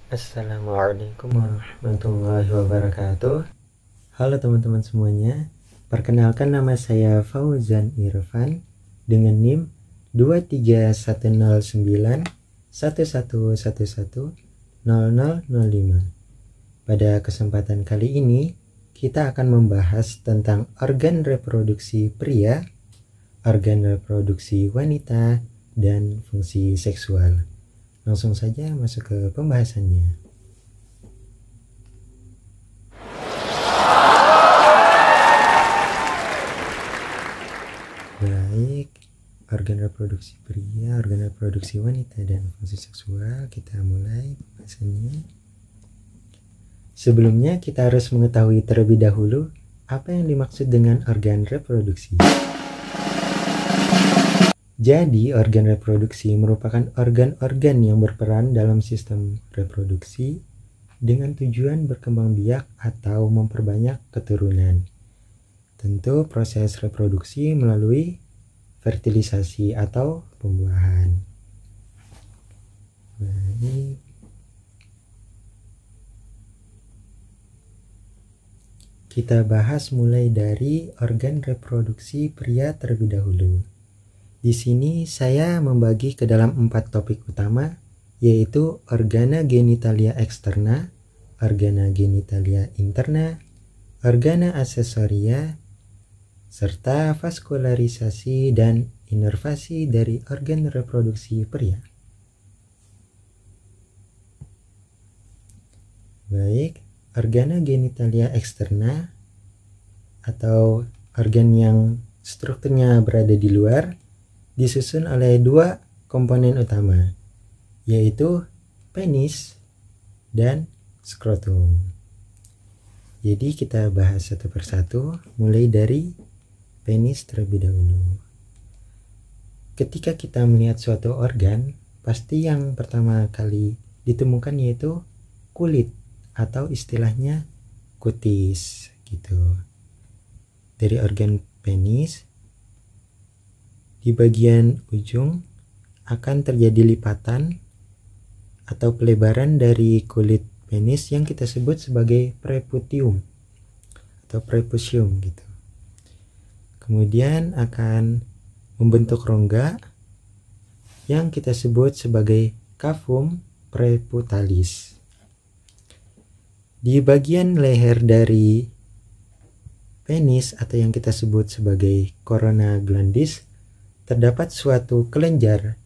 Assalamualaikum warahmatullahi wabarakatuh. Halo teman-teman semuanya. Perkenalkan, nama saya Fauzan Irfan dengan NIM 2319111110005. Pada kesempatan kali ini kita akan membahas tentang organ reproduksi pria, organ reproduksi wanita, dan fungsi seksual. Langsung saja masuk ke pembahasannya. Baik, organ reproduksi pria, organ reproduksi wanita, dan fungsi seksual. Kita mulai pembahasannya. Sebelumnya kita harus mengetahui terlebih dahulu apa yang dimaksud dengan organ reproduksi. Jadi, organ reproduksi merupakan organ-organ yang berperan dalam sistem reproduksi dengan tujuan berkembang biak atau memperbanyak keturunan. Tentu proses reproduksi melalui fertilisasi atau pembuahan. Baik. Kita bahas mulai dari organ reproduksi pria terlebih dahulu. Di sini saya membagi ke dalam 4 topik utama, yaitu organa genitalia externa, organa genitalia interna, organa aksesoria, serta vaskularisasi dan inervasi dari organ reproduksi pria. Baik, organa genitalia externa atau organ yang strukturnya berada di luar disusun oleh 2 komponen utama, yaitu penis dan skrotum. Jadi kita bahas satu persatu, mulai dari penis terlebih dahulu. Ketika kita melihat suatu organ, pasti yang pertama kali ditemukan yaitu kulit atau istilahnya kutis gitu. Dari organ penis, di bagian ujung akan terjadi lipatan atau pelebaran dari kulit penis yang kita sebut sebagai preputium atau prepucium gitu. Kemudian akan membentuk rongga yang kita sebut sebagai cavum preputalis. Di bagian leher dari penis atau yang kita sebut sebagai corona glandis terdapat suatu kelenjar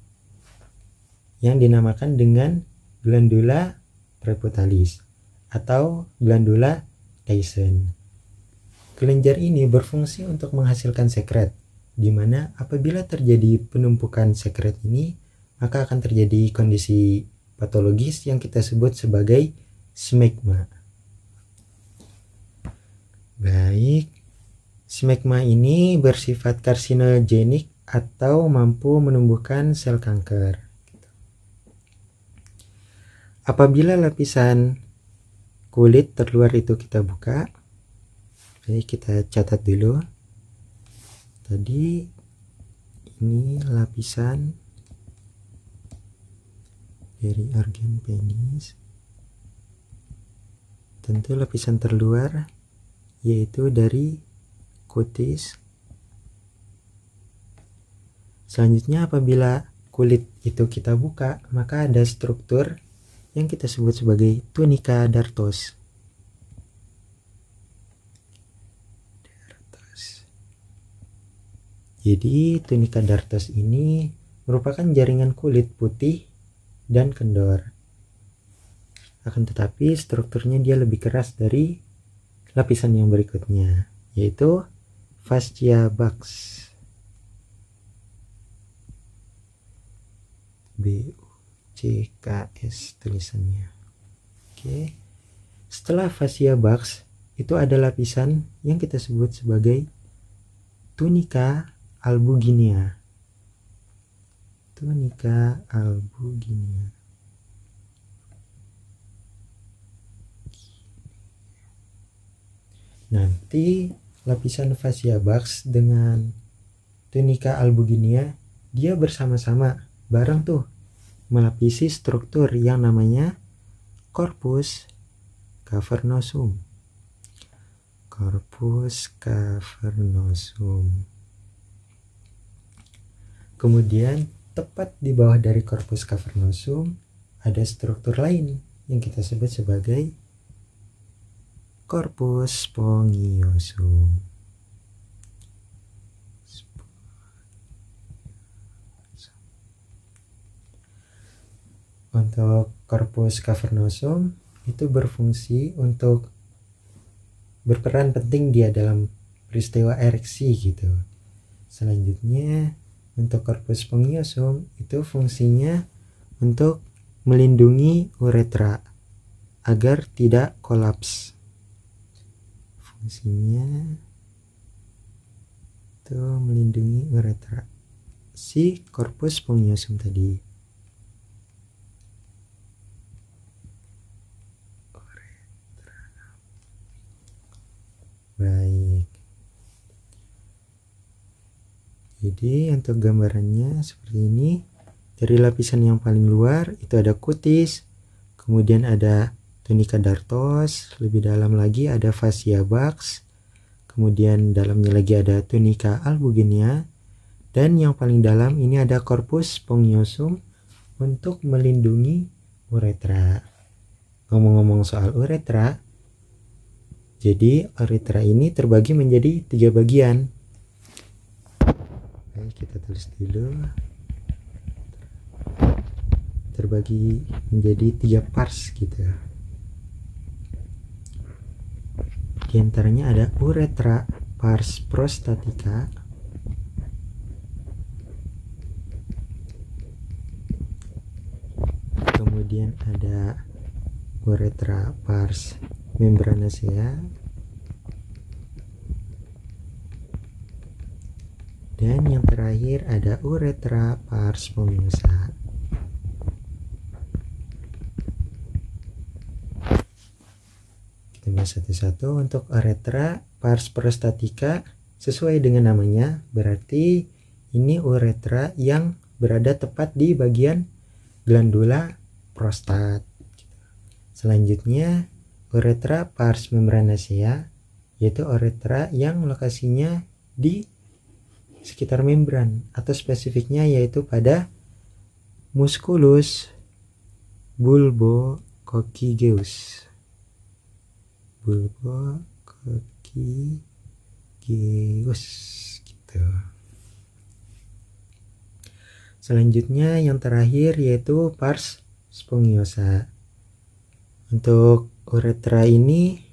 yang dinamakan dengan glandula preputalis atau glandula Thiessen. Kelenjar ini berfungsi untuk menghasilkan sekret, di mana apabila terjadi penumpukan sekret ini, maka akan terjadi kondisi patologis yang kita sebut sebagai smegma. Baik, smegma ini bersifat karsinogenik atau mampu menumbuhkan sel kanker. Apabila lapisan kulit terluar itu kita buka, jadi kita catat dulu. Tadi ini lapisan dari organ penis. Tentu lapisan terluar yaitu dari kutis. Selanjutnya apabila kulit itu kita buka, maka ada struktur yang kita sebut sebagai tunika dartos. Jadi tunika dartos ini merupakan jaringan kulit putih dan kendor. Akan tetapi strukturnya dia lebih keras dari lapisan yang berikutnya, yaitu fascia buccal. BUCKS tulisannya. Oke. Setelah fascia buccal itu ada lapisan yang kita sebut sebagai tunika albuginea. Tunika albuginea. Nanti lapisan fascia buccal dengan tunika albuginea dia bersama-sama bareng tuh melapisi struktur yang namanya corpus cavernosum. Corpus cavernosum. Kemudian tepat di bawah dari corpus cavernosum ada struktur lain yang kita sebut sebagai corpus spongiosum. Untuk corpus cavernosum itu berfungsi untuk berperan penting dia dalam peristiwa ereksi gitu. Selanjutnya untuk corpus spongiosum itu fungsinya untuk melindungi uretra agar tidak kolaps. Fungsinya itu melindungi uretra si corpus spongiosum tadi. Baik. Jadi untuk gambarannya seperti ini. Dari lapisan yang paling luar itu ada cutis, kemudian ada tunica dartos, lebih dalam lagi ada fascia bax, kemudian dalamnya lagi ada tunica albuginiana, dan yang paling dalam ini ada corpus spongiosum untuk melindungi uretra. Ngomong-ngomong soal uretra, jadi uretra ini terbagi menjadi 3 bagian. Baik, kita tulis dulu. Terbagi menjadi 3 pars gitu. Di antaranya ada uretra pars prostatica, kemudian ada uretra pars membranacea, dan yang terakhir ada uretra pars spongiosa. Kita bahas satu-satu. Untuk uretra pars prostatica sesuai dengan namanya, berarti ini uretra yang berada tepat di bagian glandula prostat. Selanjutnya uretra pars membranacea, yaitu uretra yang lokasinya di sekitar membran atau spesifiknya yaitu pada musculus bulbococcygeus. Bulbococcygeus gitu. Selanjutnya yang terakhir yaitu pars spongiosa. Untuk uretra ini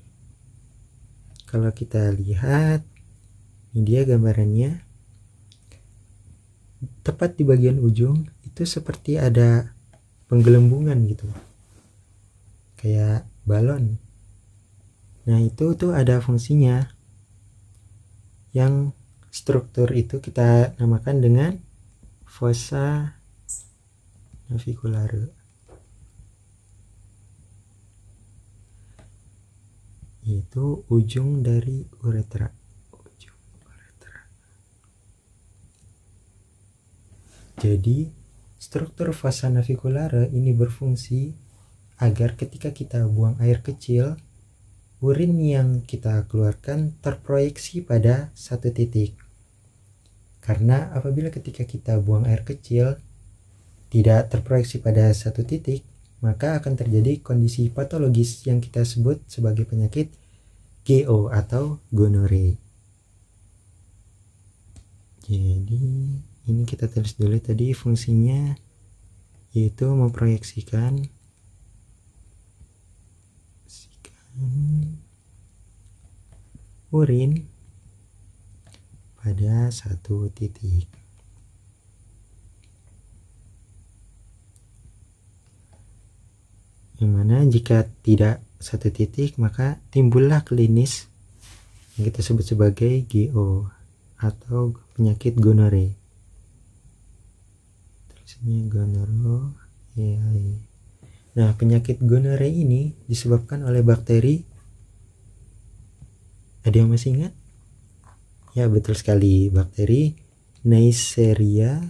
kalau kita lihat, ini dia gambarannya. Tepat di bagian ujung itu seperti ada penggelembungan gitu, kayak balon. Nah itu tuh ada fungsinya, yang struktur itu kita namakan dengan fossa naviculare. Itu ujung dari uretra. Jadi struktur fossa naviculare ini berfungsi agar ketika kita buang air kecil, urin yang kita keluarkan terproyeksi pada satu titik. Karena apabila ketika kita buang air kecil tidak terproyeksi pada satu titik, maka akan terjadi kondisi patologis yang kita sebut sebagai penyakit GO atau gonore. Jadi ini kita tulis dulu tadi fungsinya, yaitu memproyeksikan urin pada satu titik. Yang mana jika tidak satu titik maka timbullah klinis yang kita sebut sebagai GO atau penyakit gonore. Tulisannya gonorrhea. Nah, penyakit gonore ini disebabkan oleh bakteri. Ada yang masih ingat? Ya, betul sekali, bakteri Neisseria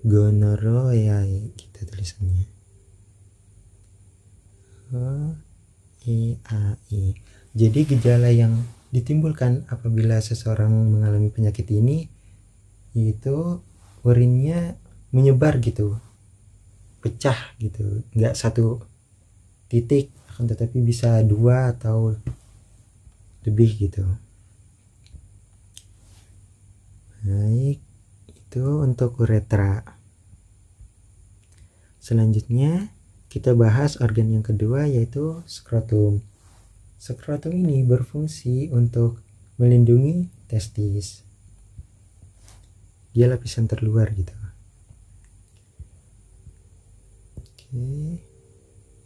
gonorrhoeae, kita tulisannya. EAI. Jadi gejala yang ditimbulkan apabila seseorang mengalami penyakit ini yaitu urinnya menyebar gitu, pecah gitu, nggak satu titik, akan tetapi bisa 2 atau lebih gitu. Baik, itu untuk uretra. Selanjutnya kita bahas organ yang kedua yaitu skrotum. Skrotum ini berfungsi untuk melindungi testis. Dia lapisan terluar gitu. Oke.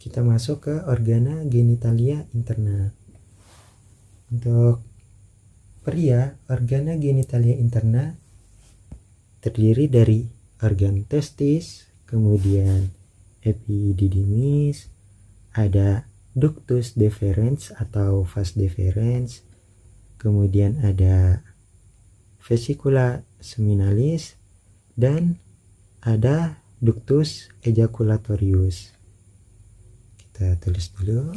Kita masuk ke organa genitalia interna. Untuk pria, organa genitalia interna terdiri dari organ testis, kemudian epididymis, ada ductus deferens atau vas deferens, kemudian ada vesicula seminalis, dan ada ductus ejaculatorius. Kita tulis dulu.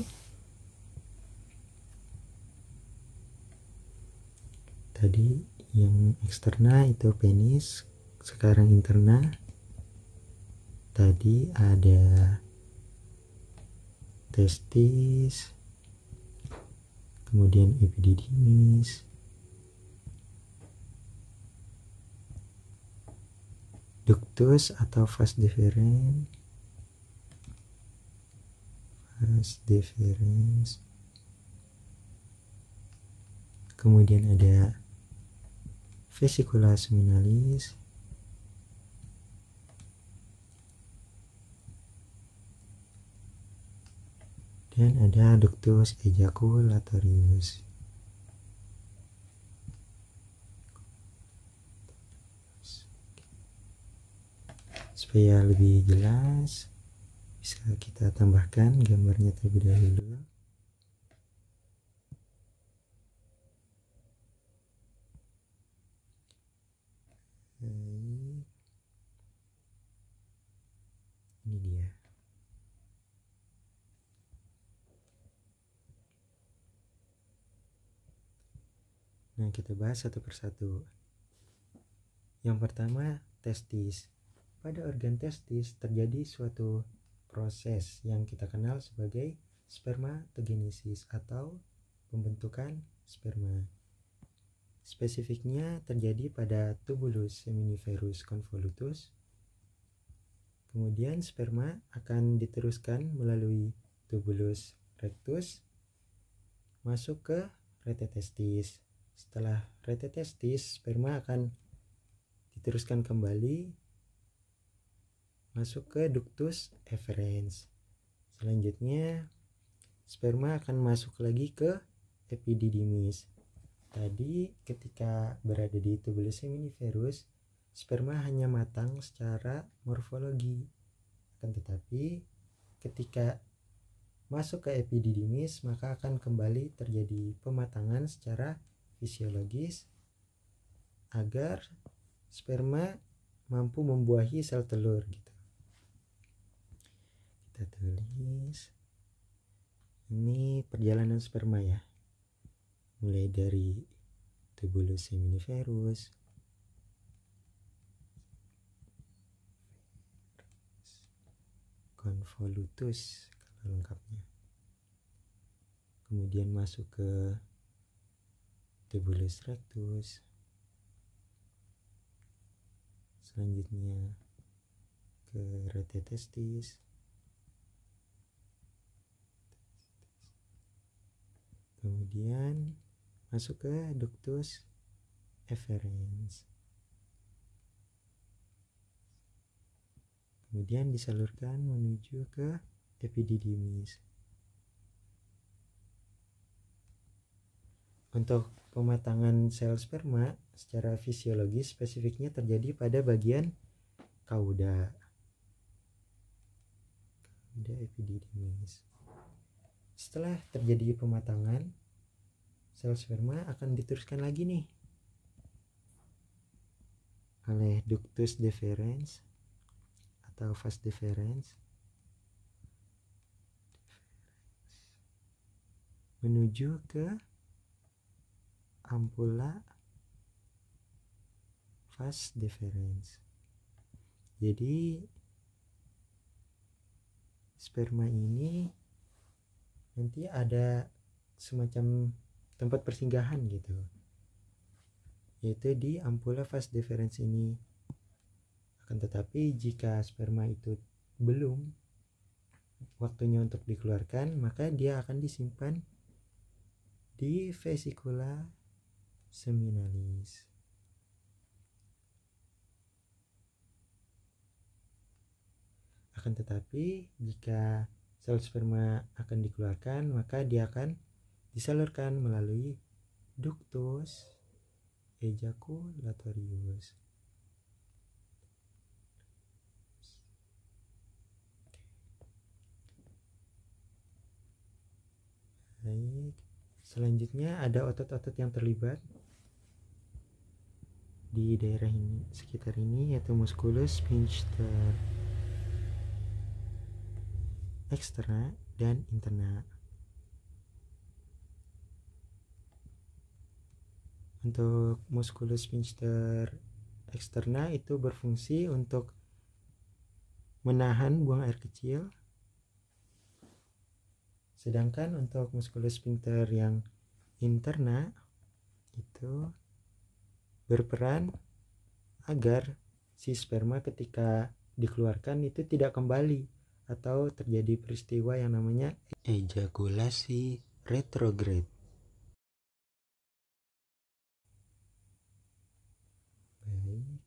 Tadi yang eksterna itu penis, sekarang interna. Tadi ada testis, kemudian epididymis, ductus atau vas deferens, kemudian ada vesicula seminalis, dan ada ductus ejaculatorius. Supaya lebih jelas, bisa kita tambahkan gambarnya terlebih dahulu. Ini dia. Nah, kita bahas satu persatu. Yang pertama, testis. Pada organ testis terjadi suatu proses yang kita kenal sebagai spermatogenesis atau pembentukan sperma. Spesifiknya terjadi pada tubulus seminiferus convolutus. Kemudian sperma akan diteruskan melalui tubulus rectus masuk ke rete testis. Setelah rete testis, sperma akan diteruskan kembali masuk ke ductus efferens. Selanjutnya sperma akan masuk lagi ke epididymis. Tadi ketika berada di tubulus seminiferus, sperma hanya matang secara morfologi. Akan tetapi ketika masuk ke epididymis, maka akan kembali terjadi pematangan secara fisiologis agar sperma mampu membuahi sel telur gitu. Kita tulis ini perjalanan sperma ya, mulai dari tubulus seminiferus, convolutus kalau lengkapnya, kemudian masuk ke tubulus rectus, selanjutnya ke rete testis, kemudian masuk ke ductus efferens, kemudian disalurkan menuju ke epididymis. Untuk pematangan sel sperma secara fisiologis spesifiknya terjadi pada bagian cauda epididymis. Setelah terjadi pematangan, sel sperma akan diteruskan lagi nih oleh ductus deferens atau vas deferens. menuju ke ampula vas deferens. Jadi sperma ini nanti ada semacam tempat persinggahan gitu, yaitu di ampula vas deferens ini. Akan tetapi jika sperma itu belum waktunya untuk dikeluarkan, maka dia akan disimpan di vesicula seminalis. Akan tetapi jika sel sperma akan dikeluarkan, maka dia akan disalurkan melalui ductus ejaculatorius. Baik, selanjutnya ada otot-otot yang terlibat di daerah ini, sekitar ini, yaitu musculus sphincter externa dan interna. Untuk musculus sphincter externa itu berfungsi untuk menahan buang air kecil, sedangkan untuk musculus sphincter yang interna itu berperan agar si sperma ketika dikeluarkan itu tidak kembali atau terjadi peristiwa yang namanya ejakulasi retrograde. Baik.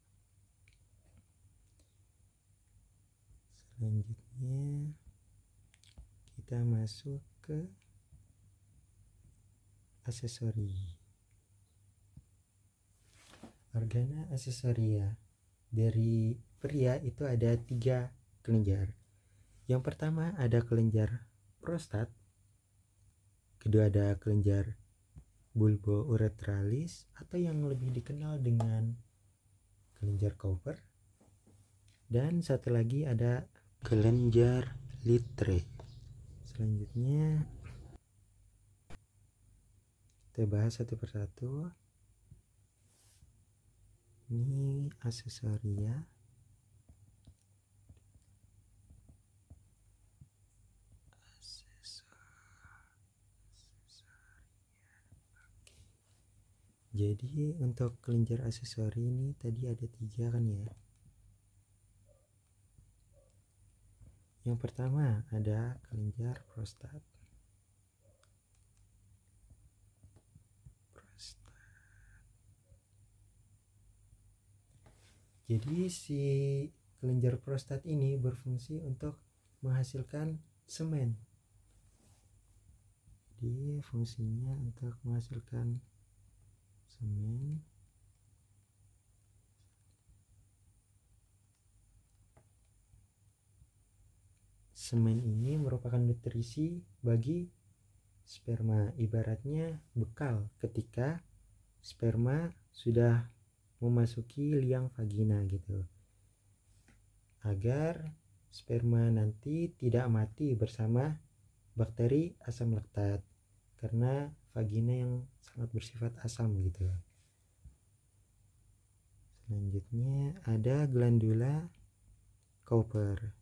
Selanjutnya kita masuk ke aksesori. Organa aksesoria dari pria itu ada 3 kelenjar. Yang pertama ada kelenjar prostat, kedua ada kelenjar bulbouretralis atau yang lebih dikenal dengan kelenjar Cowper, dan satu lagi ada kelenjar Littre. Selanjutnya kita bahas satu persatu. Ini aksesoria. Jadi untuk kelenjar aksesori ini tadi ada 3 kan ya. Yang pertama ada kelenjar prostat. Jadi si kelenjar prostat ini berfungsi untuk menghasilkan semen. Jadi fungsinya untuk menghasilkan semen. Semen ini merupakan nutrisi bagi sperma, ibaratnya bekal ketika sperma sudah memasuki liang vagina gitu, agar sperma nanti tidak mati bersama bakteri asam laktat, karena vagina yang sangat bersifat asam gitu. Selanjutnya ada glandula Cowper.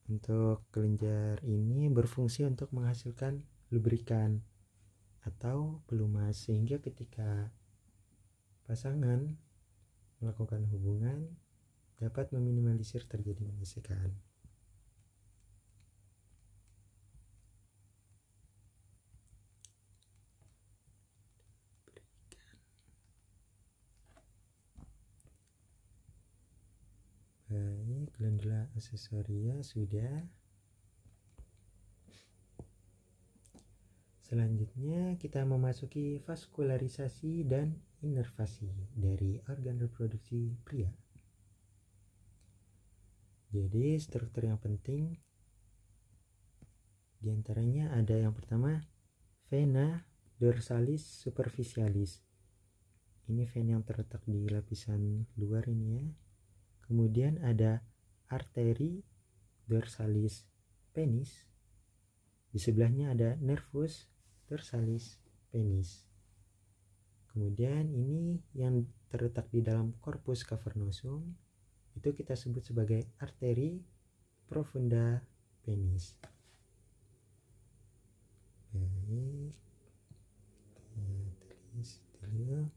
Untuk kelenjar ini berfungsi untuk menghasilkan lubrikan atau pelumas, sehingga ketika pasangan melakukan hubungan dapat meminimalisir terjadinya gesekan. Baik, glandula aksesoria sudah. Selanjutnya kita memasuki vaskularisasi dan inervasi dari organ reproduksi pria. Jadi struktur yang penting diantaranya ada yang pertama vena dorsalis superficialis. Ini vena yang terletak di lapisan luar ini ya. Kemudian ada arteri dorsalis penis. Di sebelahnya ada nervus dorsalis penis. Kemudian ini yang terletak di dalam corpus cavernosum itu kita sebut sebagai arteri profunda penis. Baik, kita tulis dulu.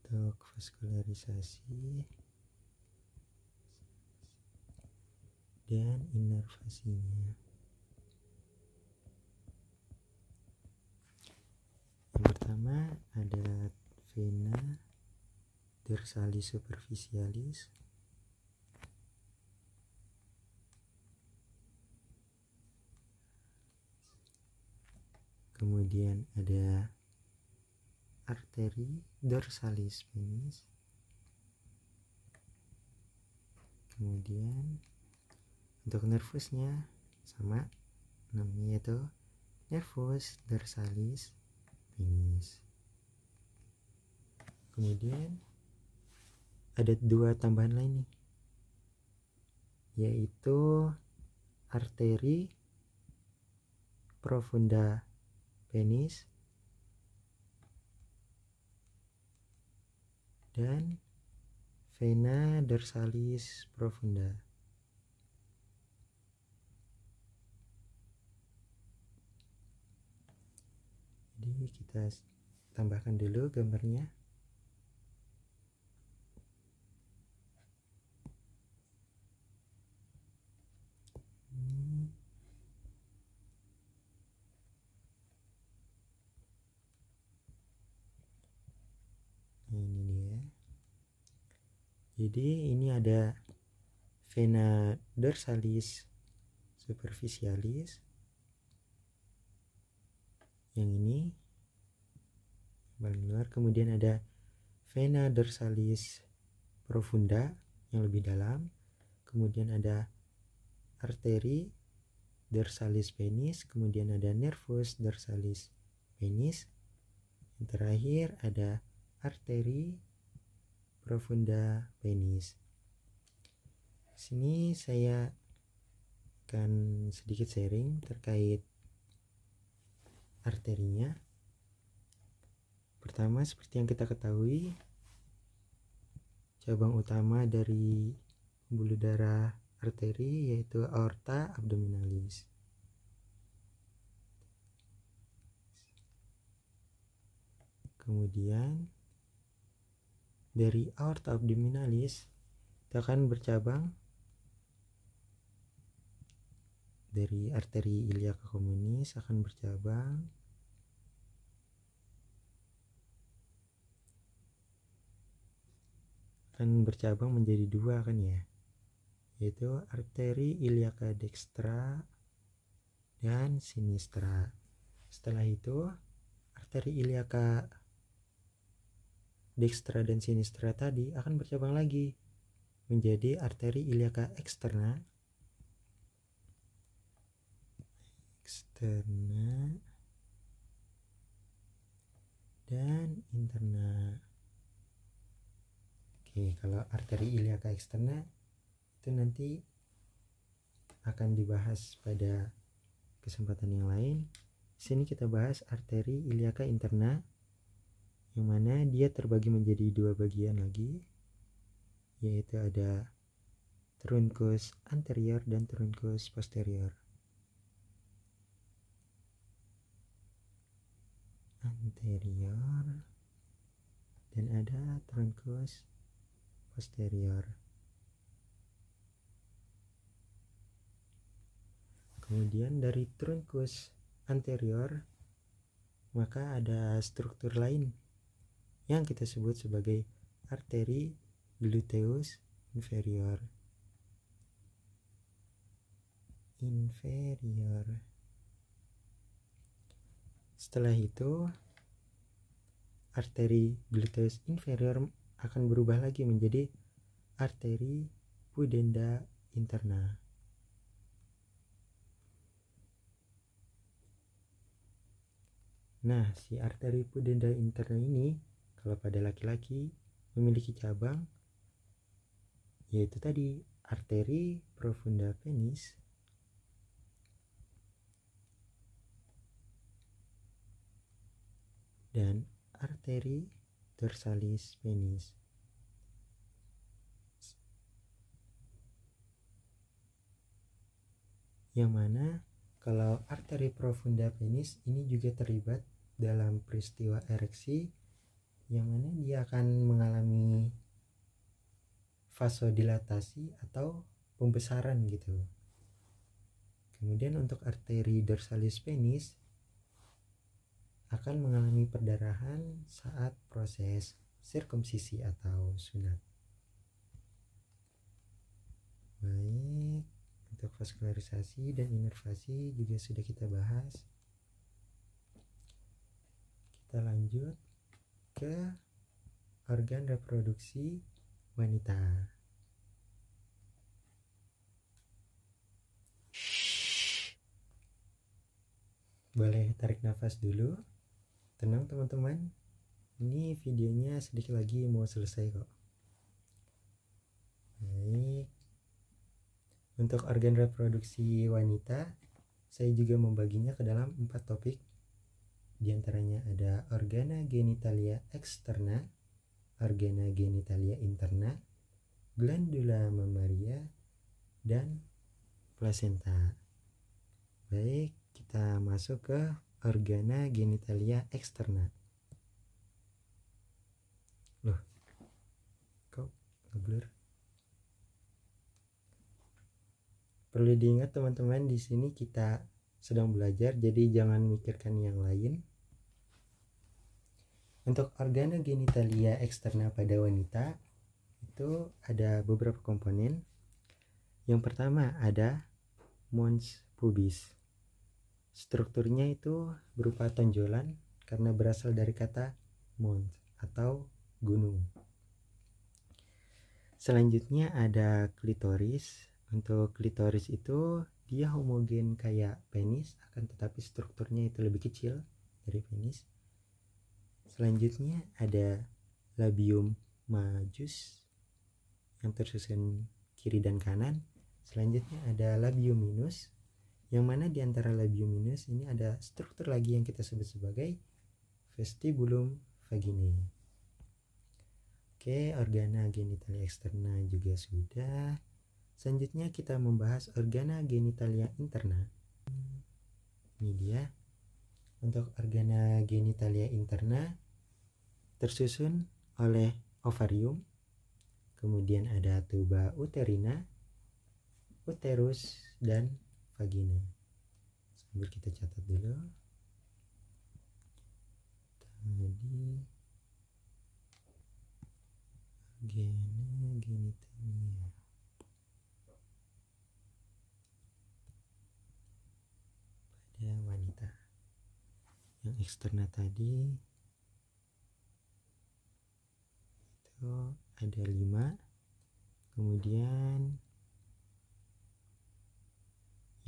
Untuk vaskularisasi dan inervasinya. Yang pertama ada vena dorsalis superficialis. Kemudian ada arteri dorsalis penis. Kemudian untuk nervusnya sama namanya, yaitu nervus dorsalis penis. Kemudian ada dua tambahan lain nih, yaitu arteri profunda penis dan vena dorsalis profunda. Jadi kita tambahkan dulu gambarnya. Nah, ini dia. Jadi ini ada vena dorsalis superficialis. Yang ini paling luar. Kemudian ada vena dorsalis profunda yang lebih dalam. Kemudian ada arteri dorsalis penis. Kemudian ada nervus dorsalis penis. Yang terakhir ada arteri profunda penis. Sini saya akan sedikit sharing terkait arterinya. Pertama, seperti yang kita ketahui, cabang utama dari pembuluh darah arteri yaitu aorta abdominalis. Kemudian dari aorta abdominalis kita akan bercabang dari arteri iliaca communis, akan bercabang menjadi dua kan ya, yaitu arteri iliaca dextra dan sinistra. Setelah itu arteri iliaca dextra dan sinistra tadi akan bercabang lagi menjadi arteri iliaca eksterna dan interna. Oke, kalau arteri iliaca eksterna itu nanti akan dibahas pada kesempatan yang lain. Di sini kita bahas arteri iliaca interna, yang mana dia terbagi menjadi dua bagian lagi, yaitu ada truncus anterior dan truncus posterior. Anterior dan ada truncus posterior. Kemudian dari truncus anterior maka ada struktur lain yang kita sebut sebagai arteri gluteus inferior. Setelah itu arteri gluteus inferior akan berubah lagi menjadi arteri pudenda interna. Nah, si arteri pudenda interna ini kalau pada laki-laki memiliki cabang yaitu tadi arteri profunda penis dan arteri dorsalis penis. Yang mana kalau arteri profunda penis ini juga terlibat dalam peristiwa ereksi, yang mana dia akan mengalami vasodilatasi atau pembesaran gitu. Kemudian untuk arteri dorsalis penis akan mengalami perdarahan saat proses sirkumsisi atau sunat. Baik, untuk vaskularisasi dan inervasi juga sudah kita bahas. Kita lanjut ke organ reproduksi wanita. Boleh tarik nafas dulu. Tenang teman-teman. Ini videonya sedikit lagi mau selesai kok. Baik. Untuk organ reproduksi wanita, saya juga membaginya ke dalam 4 topik. Di antaranya ada organa genitalia externa, organa genitalia interna, glandula mamaria, dan plasenta. Baik, kita masuk ke organa genitalia externa. Loh, kok ngeblur? Perlu diingat teman-teman, di sini kita sedang belajar, jadi jangan mikirkan yang lain. Untuk organa genitalia externa pada wanita itu ada beberapa komponen. Yang pertama ada mons pubis. Strukturnya itu berupa tonjolan karena berasal dari kata mons atau gunung. Selanjutnya ada klitoris. Untuk klitoris itu dia homogen kayak penis, akan tetapi strukturnya itu lebih kecil dari penis. Selanjutnya ada labium majus yang tersusun kiri dan kanan. Selanjutnya ada labium minus, yang mana di antara labium minus ini ada struktur lagi yang kita sebut sebagai vestibulum vaginae. Oke, organa genitalia externa juga sudah. Selanjutnya kita membahas organa genitalia interna. Ini dia. Untuk organa genitalia interna tersusun oleh ovarium, kemudian ada tuba uterina, uterus, dan vagina. Sambil kita catat dulu. Tadi organa genitalia pada wanita. Yang eksterna tadi itu ada 5, kemudian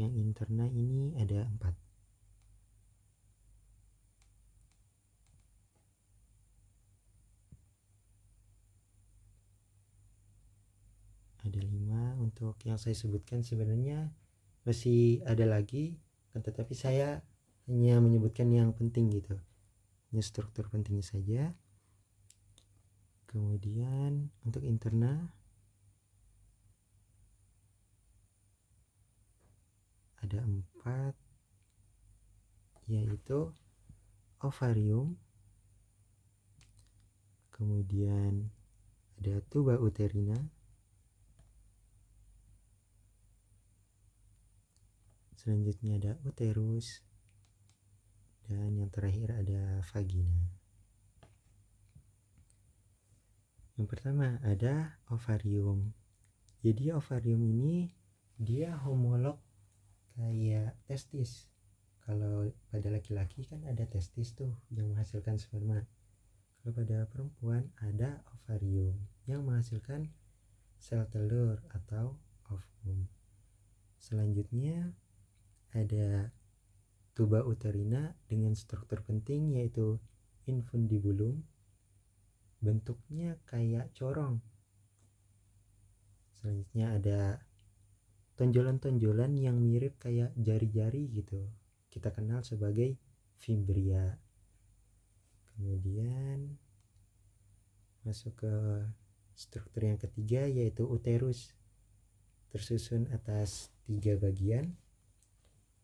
yang interna ini ada 4. Ada 5 untuk yang saya sebutkan, sebenarnya masih ada lagi, tetapi saya hanya menyebutkan yang penting gitu, hanya struktur pentingnya saja. Kemudian untuk interna ada 4, yaitu ovarium, kemudian ada tuba uterina, selanjutnya ada uterus, dan yang terakhir ada vagina. Yang pertama ada ovarium. Jadi ovarium ini dia homolog kayak testis. Kalau pada laki-laki kan ada testis tuh yang menghasilkan sperma. Kalau pada perempuan ada ovarium yang menghasilkan sel telur atau ovum. Selanjutnya ada tuba uterina dengan struktur penting yaitu infundibulum, bentuknya kayak corong. Selanjutnya ada tonjolan-tonjolan yang mirip kayak jari-jari gitu, kita kenal sebagai fibria. Kemudian masuk ke struktur yang ketiga, yaitu uterus, tersusun atas 3 bagian.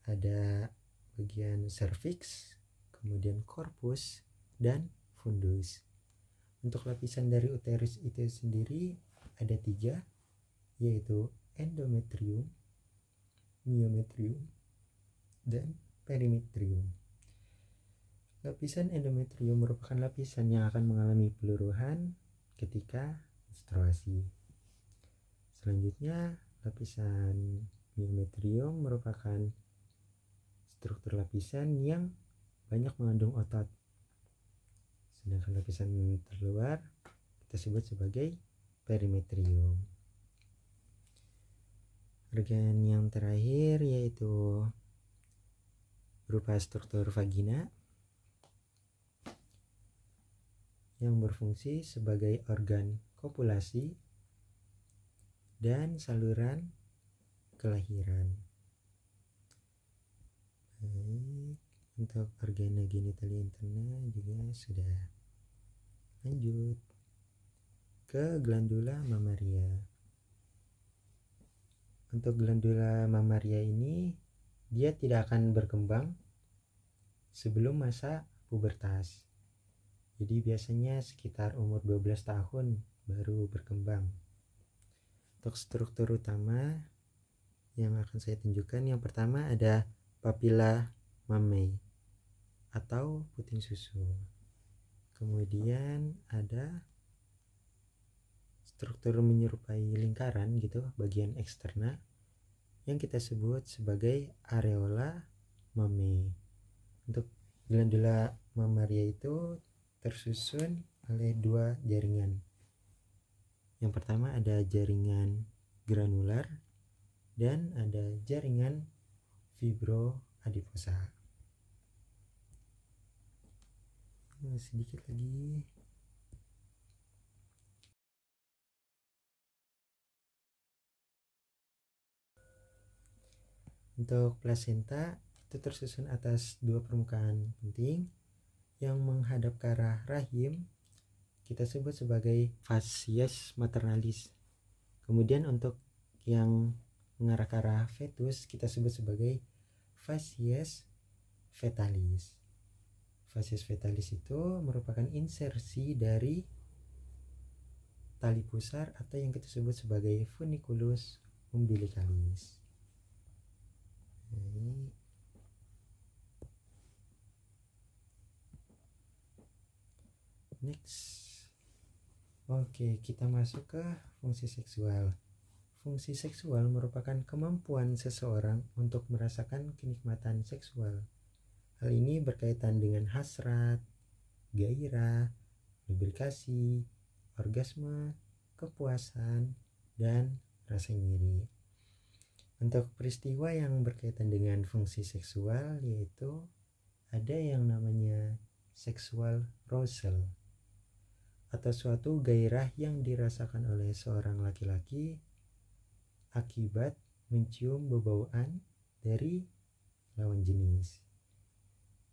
Ada bagian cervix, kemudian corpus, dan fundus. Untuk lapisan dari uterus itu sendiri ada 3, yaitu endometrium, myometrium, dan perimetrium. Lapisan endometrium merupakan lapisan yang akan mengalami peluruhan ketika menstruasi. Selanjutnya, lapisan myometrium merupakan struktur lapisan yang banyak mengandung otot. Sedangkan lapisan terluar kita sebut sebagai perimetrium. Organ yang terakhir yaitu berupa struktur vagina yang berfungsi sebagai organ kopulasi dan saluran kelahiran. Baik, untuk organ genitalia interna juga sudah. Lanjut ke glandula mamaria. Untuk glandula mamaria ini dia tidak akan berkembang sebelum masa pubertas. Jadi biasanya sekitar umur 12 tahun baru berkembang. Untuk struktur utama yang akan saya tunjukkan, yang pertama ada papilla mamae atau puting susu. Kemudian ada struktur menyerupai lingkaran gitu, bagian eksterna, yang kita sebut sebagai areola mamae. Untuk glandula mamaria itu tersusun oleh 2 jaringan. Yang pertama ada jaringan granular dan ada jaringan fibroadiposa. Sedikit lagi. Untuk plasenta itu tersusun atas 2 permukaan penting yang menghadap ke arah rahim, kita sebut sebagai facies maternalis. Kemudian untuk yang mengarah ke arah fetus kita sebut sebagai facies fetalis. Facies fetalis itu merupakan insersi dari tali pusar atau yang kita sebut sebagai funiculus umbilicalis. Next. Oke, kita masuk ke fungsi seksual. Fungsi seksual merupakan kemampuan seseorang untuk merasakan kenikmatan seksual. Hal ini berkaitan dengan hasrat, gairah, lubrikasi, orgasme, kepuasan, dan rasa nyeri. Untuk peristiwa yang berkaitan dengan fungsi seksual yaitu ada yang namanya sexual arousal atau suatu gairah yang dirasakan oleh seorang laki-laki akibat mencium bau-bauan dari lawan jenis.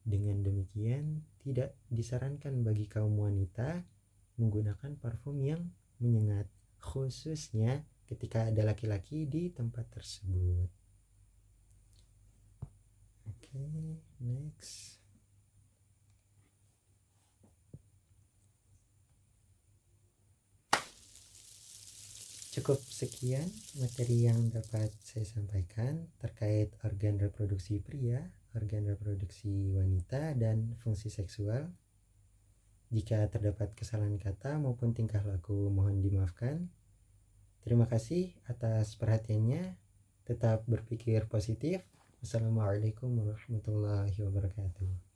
Dengan demikian, tidak disarankan bagi kaum wanita menggunakan parfum yang menyengat, khususnya ketika ada laki-laki di tempat tersebut. Oke, next. Cukup sekian materi yang dapat saya sampaikan terkait organ reproduksi pria, organ reproduksi wanita, dan fungsi seksual. Jika terdapat kesalahan kata maupun tingkah laku mohon dimaafkan. Terima kasih atas perhatiannya. Tetap berpikir positif. Wassalamualaikum warahmatullahi wabarakatuh.